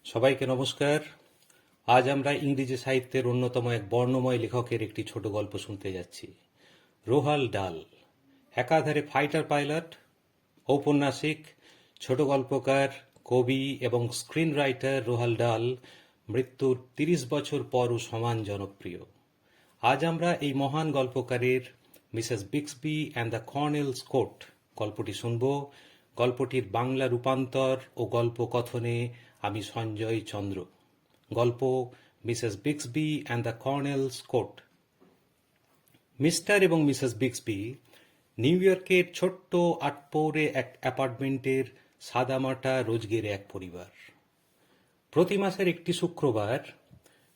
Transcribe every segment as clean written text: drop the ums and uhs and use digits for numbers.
সবাইকে নমস্কার। আজ আমরা ইংরেজি সাহিত্যের অন্যতম এক বর্ণময় লেখকের একটি ছোট গল্প শুনতে যাচ্ছি। রোহাল ডাল একাধারে ফাইটার পাইলট, ঔপন্যাসিক, ছোট গল্পকার, কবি এবং স্ক্রিন রাইটার রোহাল ডাল মৃত্যুর ৩০ বছর পরও সমান জনপ্রিয়। আজ আমরা এই মহান গল্পকারের Mrs Bixby and the colonel's court গল্পটি শুনব। গল্পটির বাংলা রূপান্তর ও গল্প কথনে আমি সঞ্জয় চন্দ্র। গল্প Mrs Bixby and the colonel's coat. Mister এবং মিসেস বিক্সবি নিউ ইয়র্কের ছোট্ট আটপৌরে এক অ্যাপার্টমেন্টের সাদামাটা রোজগের এক পরিবার। প্রতি মাসের একটি শুক্রবার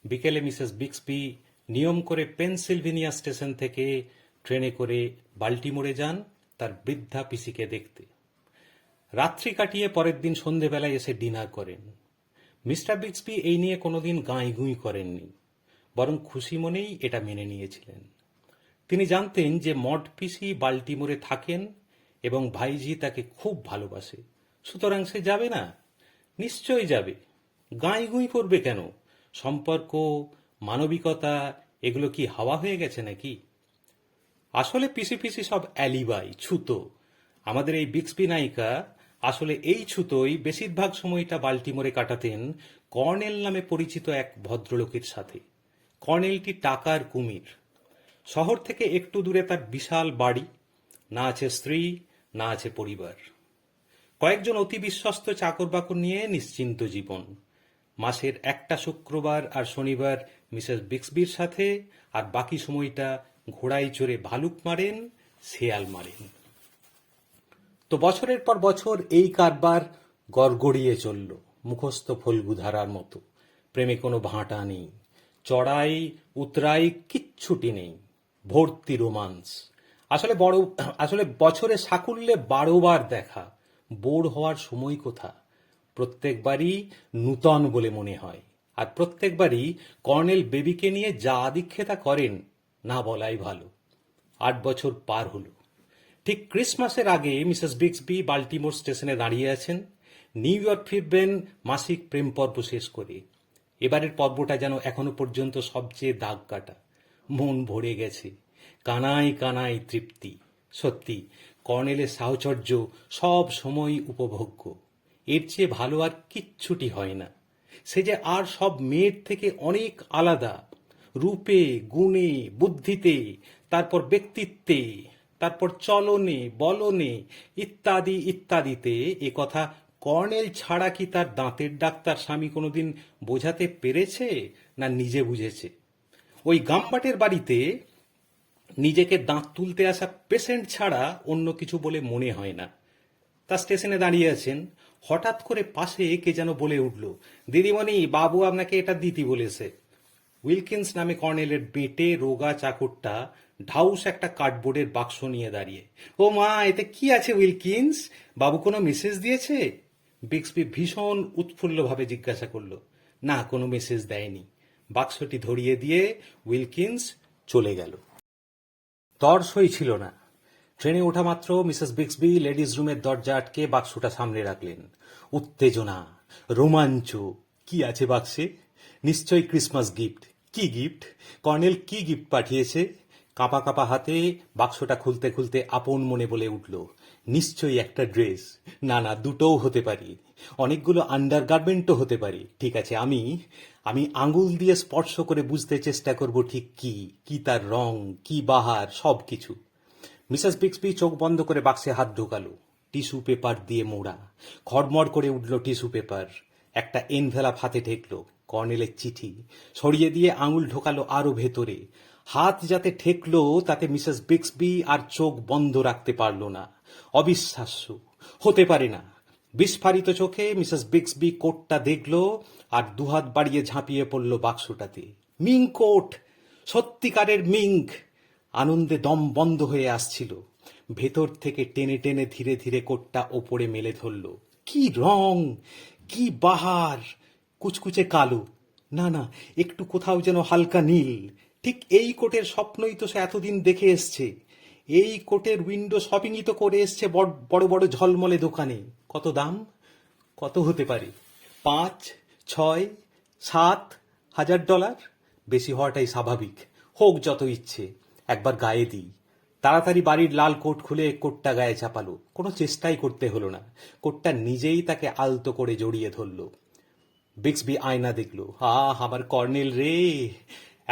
বিকেলে মিসেস বিক্সবি নিয়ম করে পেনসিলভেনিয়া স্টেশন থেকে ট্রেনে করে বাল্টিমোরে যান তার বৃদ্ধা পিসিকে দেখতে। রাত্রি কাটিয়ে পরের দিন সন্ধেবেলায় এসে ডিনার করেন। মিস্টার বিক্সবি এই নিয়ে কোনোদিন গাঁইগুঁই করেননি, বরং খুশি মনেই এটা মেনে নিয়েছিলেন। তিনি জানতেন যে মড পিসি বাল্টিমোরে থাকেন এবং ভাইজি তাকে খুব ভালোবাসে, সুতরাং সে যাবে না? নিশ্চয়ই যাবে। গাঁইগুঁই করবে কেন? সম্পর্ক, মানবিকতা এগুলো কি হাওয়া হয়ে গেছে নাকি? আসলে পিসি পিসি সব অ্যালিবাই, ছুতো। আমাদের এই বিক্সবি নায়িকা আসলে এই ছুতোই বেশিরভাগ সময়টা বাল্টিমোরে কাটাতেন কর্নেল নামে পরিচিত এক ভদ্রলোকের সাথে। কর্নেলটি টাকার কুমির। শহর থেকে একটু দূরে তার বিশাল বাড়ি, না আছে স্ত্রী, না আছে পরিবার। কয়েকজন অতি বিশ্বস্ত চাকর বাকর নিয়ে নিশ্চিন্ত জীবন। মাসের একটা শুক্রবার আর শনিবার মিসেস বিক্সবির সাথে, আর বাকি সময়টা ঘোড়ায় চড়ে ভালুক মারেন, শেয়াল মারেন। তো বছরের পর বছর এই কারবার গড়গড়িয়ে চলল মুখস্থ ফল্গুধারার মতো। প্রেমে কোনো ভাঁটা নেই, চড়াই উতরাই কিচ্ছুটি নেই, ভর্তি রোমান্স। আসলে বছরে সাকুল্যে 12 বার দেখা, বোর হওয়ার সময় কোথা? প্রত্যেকবারই নূতন বলে মনে হয়, আর প্রত্যেকবারই কর্নেল বেবিকে নিয়ে যা আদিক্ষেতা করেন না বলাই ভালো। 8 বছর পার হলো। ঠিক ক্রিসমাসের আগে মিসেস বিক্সবি বাল্টিমোর স্টেশনে দাঁড়িয়ে আছেন। নিউ ইয়র্ক ফিরবেন মাসিক প্রেম পর্ব শেষ করে। এবারের পর্বটা যেন এখনো পর্যন্ত সবচেয়ে দাগ কাটা। মন ভরে গেছে, কানায় কানায় তৃপ্তি। সত্যি কর্নেলের সাহচর্য সব সময় উপভোগ্য। এর চেয়ে ভালো আর কিচ্ছুটি হয় না। সে যে আর সব মেয়ের থেকে অনেক আলাদা, রূপে, গুণে, বুদ্ধিতে, তারপর ব্যক্তিত্বে, তারপর চলনে, বলনে, ইত্যাদি ইত্যাদিতে। এ কথা কর্নেল ছাড়া কি তার দাঁতের ডাক্তার স্বামী কোনোদিন বোঝাতে পেরেছে, না নিজে বুঝেছে? ওই গাম্বাটের বাড়িতে নিজেকে দাঁত তুলতে আসা পেশেন্ট ছাড়া অন্য কিছু বলে মনে হয় না। তা স্টেশনে দাঁড়িয়ে আছেন, হঠাৎ করে পাশে কে যেন বলে উঠল, দিদিমণি, বাবু আপনাকে এটা দিতে বলেছে। উইলকিন্স নামে কর্নেলের বেটে রোগা চাকরটা ঢাউস একটা কার্ডবোর্ডের বাক্স নিয়ে দাঁড়িয়ে। ও মা, এতে কি আছে উইলকিন্স? বাবু কোনো মেসেজ দিয়েছে? বিক্সবি ভীষণ উৎফুল্লভাবে জিজ্ঞাসা করল। না, কোনো মেসেজ দেয়নি। বাক্সটি ধরিয়ে দিয়ে উইলকিন্স চলে গেল। তর সই ছিল না। ট্রেনে ওঠা মাত্র মিসেস বিক্সবি লেডিজ রুমের দরজা আটকে বাক্সটা সামনে রাখলেন। উত্তেজনা, রোমাঞ্চ। কি আছে বাক্সে? নিশ্চয়ই ক্রিসমাস গিফট। কি গিফট? কর্নেল কি গিফট পাঠিয়েছে? কাঁপা কাঁপা হাতে বাক্সটা খুলতে খুলতে আপন মনে বলে উঠল, নিশ্চয়ই একটা ড্রেস। না না, দুটোও হতে পারি। অনেকগুলো আন্ডারগার্মেন্টও হতে পারে। ঠিক আছে, আমি আঙুল দিয়ে স্পর্শ করে বুঝতে চেষ্টা করব ঠিক কি তার রং, কি বাহার, সব কিছু। মিসেস বিক্সবি চোখ বন্ধ করে বাক্সে হাত ঢোকালো। টিস্যু পেপার দিয়ে মোড়া। খড়মড় করে উঠল টিস্যু পেপার। একটা এনভেলাপ হাতে ঠেকলো, কর্নেলের চিঠি। সরিয়ে দিয়ে আঙুল ঢোকালো আরো ভেতরে। হাত যাতে ঠেকলো তাতে মিসেস বিক্সবি আর চোখ বন্ধ রাখতে পারল না। অবিশ্বাস্য, হতে পারে না। বিস্ফারিত চোখে মিসেস বিক্সবি কোটটা দেখল আর দুহাত বাড়িয়ে ঝাঁপিয়ে পড়ল বাক্সটাতে। মিঙ্ক কোট, সত্যিকারের মিঙ্ক। আনন্দে দম বন্ধ হয়ে আসছিল। ভেতর থেকে টেনে টেনে ধীরে ধীরে কোটটা ওপরে মেলে ধরল। কি রং, কি বাহার! কুচকুচে কালো, না না, একটু কোথাও যেন হালকা নীল। ঠিক এই কোটের স্বপ্নই তো সে এতদিন দেখে এসছে। এই কোটের উইন্ডো শপিংই তো করে এসছে বড় বড় ঝলমলে দোকানে। কত দাম? কত হতে পারে? 5, $6,000-7,000? বেশি হওয়াটাই স্বাভাবিক। হোক যত ইচ্ছে, একবার গায়ে দিই। তাড়াতাড়ি বাড়ির লাল কোট খুলে কোটটা গায়ে চাপালো। কোনো চেষ্টাই করতে হলো না, কোটটা নিজেই তাকে আলতো করে জড়িয়ে ধরলো। বিক্সবি আয়না দেখল। আমার কর্নেল রে!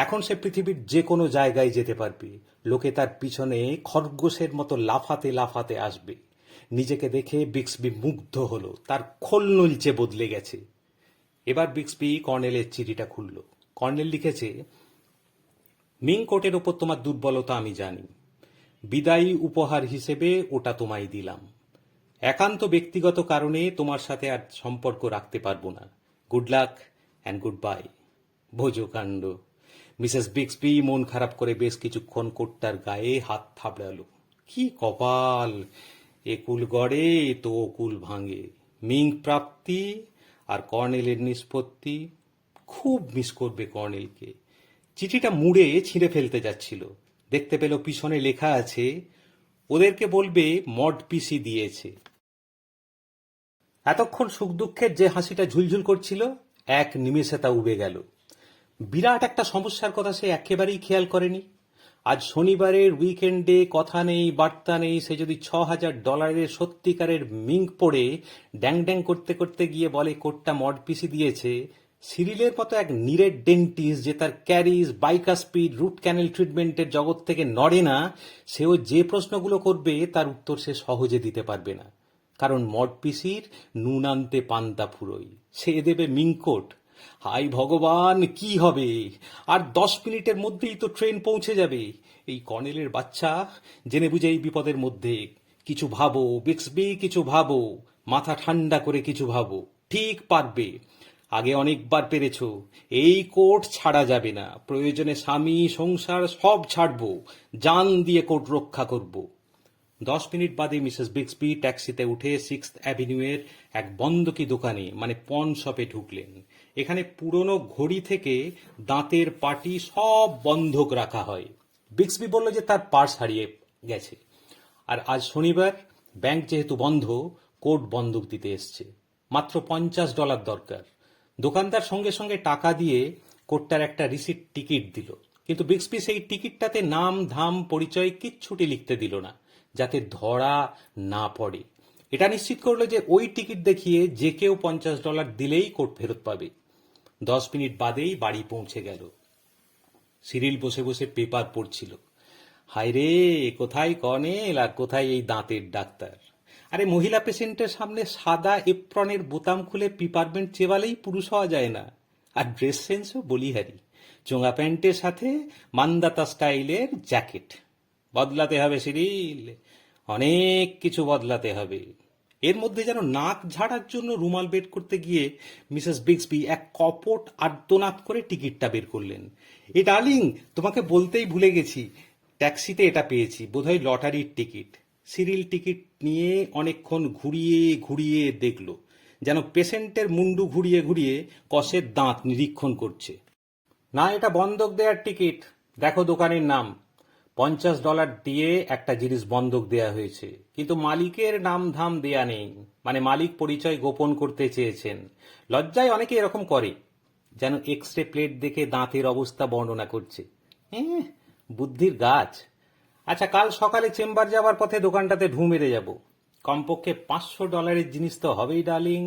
এখন সে পৃথিবীর যে কোনো জায়গায় যেতে পারবে। লোকে তার পিছনে খরগোশের মতো লাফাতে লাফাতে আসবে। নিজেকে দেখে বিক্সবি মুগ্ধ হলো, তার খোলনলচে বদলে গেছে। এবার বিক্সবি কর্নেলের চিঠিটা খুলল। কর্নেল লিখেছে, মিং কোটের ওপর তোমার দুর্বলতা আমি জানি। বিদায়ী উপহার হিসেবে ওটা তোমায় দিলাম। একান্ত ব্যক্তিগত কারণে তোমার সাথে আর সম্পর্ক রাখতে পারবো না। Good luck and goodbye. ভোজো কাণ্ড। মিসেস বিক্সবি মন খারাপ করে বেশ কিছুক্ষণ কোটটার গায়ে হাত থাবড়ালো। কি কপাল! একুল গড়ে তো অকুল ভাঙে। মিং প্রাপ্তি আর কর্নেলের নিষ্পত্তি। খুব মিস করবে কর্নেলকে। চিঠিটা মুড়ে ছিঁড়ে ফেলতে যাচ্ছিল, দেখতে পেল পিছনে লেখা আছে, ওদেরকে বলবে মড পিসি দিয়েছে। এতক্ষণ সুখ দুঃখের যে হাসিটা ঝুলঝুল করছিল, এক নিমেষে তা উবে গেল। বিরাট একটা সমস্যার কথা সে একেবারেই খেয়াল করেনি। আজ শনিবারের উইকেন্ডে কথা নেই বার্তা নেই, সে যদি $6,000 সত্যিকারের মিঙ্ক পড়ে ড্যাং ড্যাং করতে করতে গিয়ে বলে কোটটা মড পিসি দিয়েছে, সিরিলের মতো এক নিরেট ডেন্টিস্ট যে তার ক্যারিজ, বাইকাস্পিড, রুট ক্যানেল ট্রিটমেন্টের জগৎ থেকে নড়ে না, সেও যে প্রশ্নগুলো করবে তার উত্তর সে সহজে দিতে পারবে না। কারণ মড পিসির নুন আনতে পান্তা ফুরোই, সে দেবে মিঙ্কোট। হাই ভগবান, কি হবে? আর 10 মিনিটের মধ্যেই তো ট্রেন পৌঁছে যাবে। এই কর্নেলের বাচ্চা জেনে বুঝে এই বিপদের মধ্যে। কিছু ভাবো বিক্সবি, কিছু ভাবো, মাথা ঠান্ডা করে কিছু ভাবো। ঠিক পারবে, আগে অনেকবার পেরেছো। এই কোট ছাড়া যাবে না। প্রয়োজনে স্বামী সংসার সব ছাড়বো, জান দিয়ে কোট রক্ষা করব। 10 মিনিট বাদে মিসেস বিক্সবি ট্যাক্সিতে উঠে 6th অ্যাভিনিউয়ের এক বন্ধকি দোকানে মানে পন শপে ঢুকলেন। এখানে পুরনো ঘড়ি থেকে দাঁতের পাটি সব বন্ধক রাখা হয়। বিক্সবি বলল যে তার পার্স হারিয়ে গেছে, আর আজ শনিবার, ব্যাংক যেহেতু বন্ধ, কোর্ট বন্ধক দিতে এসছে। মাত্র $50 দরকার। দোকানদার সঙ্গে সঙ্গে টাকা দিয়ে কোর্টটার একটা রিসিট টিকিট দিল, কিন্তু বিক্সবি সেই টিকিটটাতে নাম ধাম পরিচয় কিচ্ছুটি লিখতে দিল না, যাতে ধরা না পড়ে। এটা নিশ্চিত করলো যে ওই টিকিট দেখিয়ে যে কেউ $50 দিলেই কোর্ট ফেরত পাবে। 10 মিনিট বাদেই বাড়ি পৌঁছে গেল। সিরিল বসে বসে পেপার পড়ছিল। হায় রে, কোথায় কর্নেল আর কোথায় এই দাঁতের ডাক্তার! আরে মহিলা পেশেন্টের সামনে সাদা এপ্রনের বোতাম খুলে পিপারমেন্ট চেবালেই পুরুষ হওয়া যায় না। আর ড্রেস সেন্সও বলিহারি। চোঙা প্যান্টের সাথে মান্দাতা স্টাইলের জ্যাকেট। বদলাতে হবে সিরিল, অনেক কিছু বদলাতে হবে। এর মধ্যে যেন নাক ঝাড়ার জন্য রুমাল বের করতে গিয়ে মিসেস বিক্সবি এক কপট আর্তনাদ করে টিকিটটা বের করলেন। ডার্লিং, তোমাকে বলতেই ভুলে গেছি, ট্যাক্সিতে এটা পেয়েছি, বোধহয় লটারির টিকিট। সিরিল টিকিট নিয়ে অনেকক্ষণ ঘুরিয়ে ঘুরিয়ে দেখল, যেন পেশেন্টের মুন্ডু ঘুরিয়ে ঘুরিয়ে কষের দাঁত নিরীক্ষণ করছে। না, এটা বন্ধক দেওয়ার টিকিট। দেখো দোকানের নাম। $50 দিয়ে একটা জিনিস বন্ধক দেয়া হয়েছে, কিন্তু মালিকের নাম ধাম দেয়া নেই। মানে মালিক পরিচয় গোপন করতে চেয়েছেন। লজ্জায় অনেকে এরকম করে, যেন এক্সরে প্লেট দেখে দাঁতের অবস্থা বর্ণনা করছে। বুদ্ধির গাছ। আচ্ছা, কাল সকালে চেম্বার যাবার পথে দোকানটাতে ঢু মেরে যাব। কমপক্ষে $500 জিনিস তো হবেই ডার্লিং,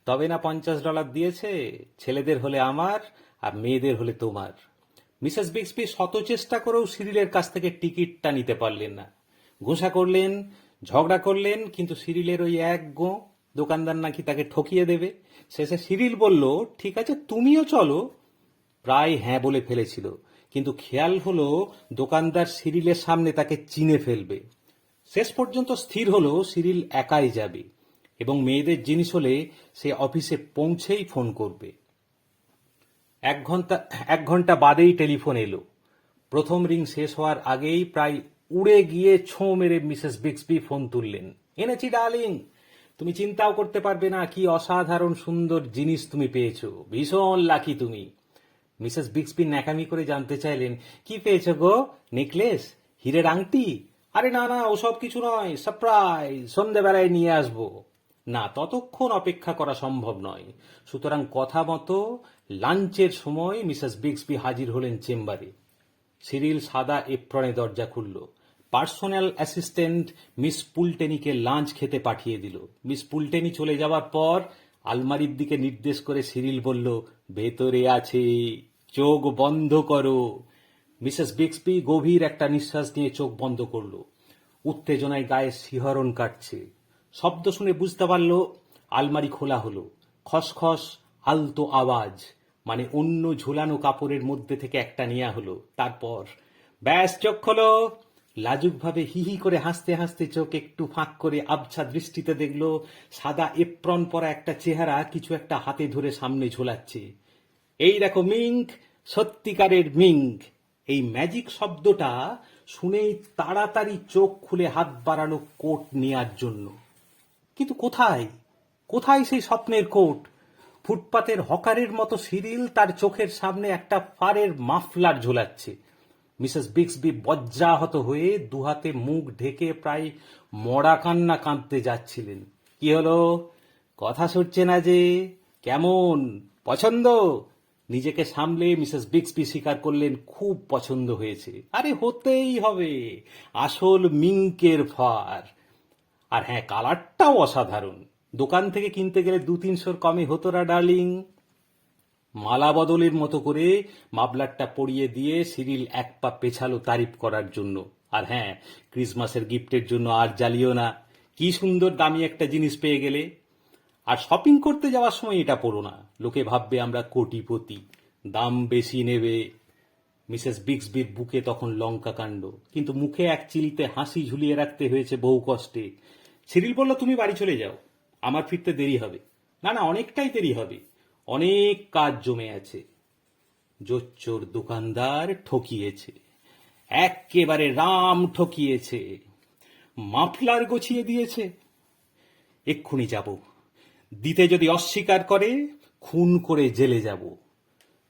তবে না $50 দিয়েছে। ছেলেদের হলে আমার, আর মেয়েদের হলে তোমার। মিসেস বিক্সবি শত চেষ্টা করেও সিরিলের কাছ থেকে টিকিটটা নিতে পারলেন না। ঘোষা করলেন, ঝগড়া করলেন, কিন্তু সিরিলের ওই এক গো, দোকানদার নাকি তাকে ঠকিয়ে দেবে। শেষে সিরিল বলল, ঠিক আছে তুমিও চলো। প্রায় হ্যাঁ বলে ফেলেছিল, কিন্তু খেয়াল হলো দোকানদার সিরিলের সামনে তাকে চিনে ফেলবে। শেষ পর্যন্ত স্থির হলো সিরিল একাই যাবে, এবং মেয়েদের জিনিস হলে সে অফিসে পৌঁছেই ফোন করবে। এক ঘন্টা বাদেই টেলিফোন এলো। প্রথম রিং শেষ হওয়ার আগেই প্রায় উড়ে গিয়ে ছোঁ মেরে মিসেস বিক্সবি ফোন তুললেন। এনেছি ডার্লিং, তুমি চিন্তাও করতে পারবে না কি অসাধারণ সুন্দর জিনিস তুমি পেয়েছো। ভীষণ লাকি তুমি। মিসেস বিক্সবি ন্যাকামি করে জানতে চাইলেন, কি পেয়েছো গো? নেকলেস? হীরের আংটি? আরে না না, ওসব কিছু নয়, সারপ্রাইজ, সন্ধ্যেবেলায় নিয়ে আসবো। না, ততক্ষণ অপেক্ষা করা সম্ভব নয়। সুতরাং কথা মতো লাঞ্চের সময় মিসেস বিক্সবি হাজির হলেন চেম্বারে। সিরিল সাদা এপ্রনে দরজা খুলল। পার্সোনাল অ্যাসিস্ট্যান্ট মিস পুলটেনিকে লাঞ্চ খেতে পাঠিয়ে দিল। মিস পুলটেনি চলে যাওয়ার পর আলমারির দিকে নির্দেশ করে সিরিল বলল, ভেতরে আছে, চোখ বন্ধ করো। মিসেস বিক্সবি গভীর একটা নিঃশ্বাস নিয়ে চোখ বন্ধ করল। উত্তেজনায় গায়ে শিহরণ কাটছে। শব্দ শুনে বুঝতে পারল আলমারি খোলা হলো। খসখস আলতো আওয়াজ, মানে অন্য ঝুলানো কাপড়ের মধ্যে থেকে একটা নেওয়া হলো। তারপর ব্যাস, চোখ খোলো। লাজুকভাবে হিহি করে হাসতে হাসতে চোখ একটু ফাঁক করে আবছা দৃষ্টিতে দেখল সাদা এপ্রন পরা একটা চেহারা কিছু একটা হাতে ধরে সামনে ঝোলাচ্ছে। এই দেখো মিঙ্ক, সত্যিকারের মিঙ্ক। এই ম্যাজিক শব্দটা শুনেই তাড়াতাড়ি চোখ খুলে হাত বাড়ালো কোট নেয়ার জন্য। কিন্তু কোথায় কোথায় সেই স্বপ্নের কোট? ফুটপাতের হকারের মতো সিরিল তার চোখের সামনে একটা ফারের মাফলার ঝোলাচ্ছে। মিসেস বিক্সবি বজ্রাহত হয়ে দুহাতে মুখ ঢেকে প্রায় মরা কান্না কাঁদতে যাচ্ছিলেন। কি হলো? কথা সরছে না যে? কেমন পছন্দ? নিজেকে সামলে মিসেস বিক্সবি স্বীকার করলেন, খুব পছন্দ হয়েছে। আরে হতেই হবে, আসল মিঙ্কের ফার। আর হ্যাঁ, কালারটাও অসাধারণ। দোকান থেকে কিনতে গেলে 2-300 কমে হতো না ডার্লিং। মালা বদলের মতো করে মাবলারটা পরিয়ে দিয়ে সিরিল এক পা পেছালো তারিফ করার জন্য। আর হ্যাঁ, ক্রিসমাসের গিফটের জন্য আর জ্বালিও না, কি সুন্দর দামি একটা জিনিস পেয়ে গেলে। আর শপিং করতে যাওয়ার সময় এটা পড়ো না, লোকে ভাববে আমরা কোটিপতি, দাম বেশি নেবে। মিসেস বিক্সবির বুকে তখন লঙ্কা কাণ্ড, কিন্তু মুখে এক চিলিতে হাসি ঝুলিয়ে রাখতে হয়েছে বহু কষ্টে। সিরিল বলল, তুমি বাড়ি চলে যাও, আমার ফিরতে দেরি হবে। না না, অনেকটাই দেরি হবে, অনেক কাজ জমে আছে। জোচ্চোর দোকানদার ঠকিয়েছে, এক্কেবারে রাম ঠকিয়েছে। মাফলার গছিয়ে দিয়েছে। এক্ষুনি যাব, দিতে যদি অস্বীকার করে খুন করে জেলে যাব।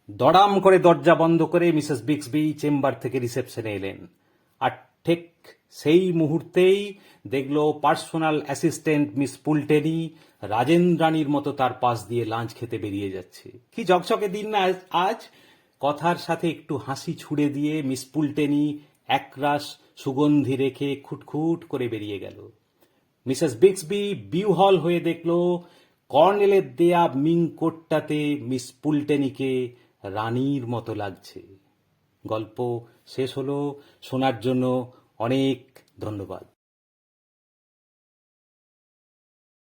দড়াম করে দরজা বন্ধ করে মিসেস বিক্সবি চেম্বার থেকে রিসেপশনে এলেন। আর ঠিক সেই মুহূর্তেই দেখলো পার্সোনাল অ্যাসিস্ট্যান্ট মিস পুলটেনি রাজেন্দ্রাণীর মতো তার পাশ দিয়ে লাঞ্চ খেতে বেরিয়ে যাচ্ছে। কি ঝকঝকে দিন না আজ! কথার সাথে একটু হাসি ছুড়ে দিয়ে মিস পুলটেনি একরাশ সুগন্ধি রেখে খুটখুট করে বেরিয়ে গেল। মিসেস বিক্সবি বিহ্বল হয়ে দেখল কর্নেলের দেয়া মিং কোটটাতে মিস পুলটেনিকে রানীর মতো লাগছে। গল্প শেষ হলো। শোনার জন্য অনেক ধন্যবাদ।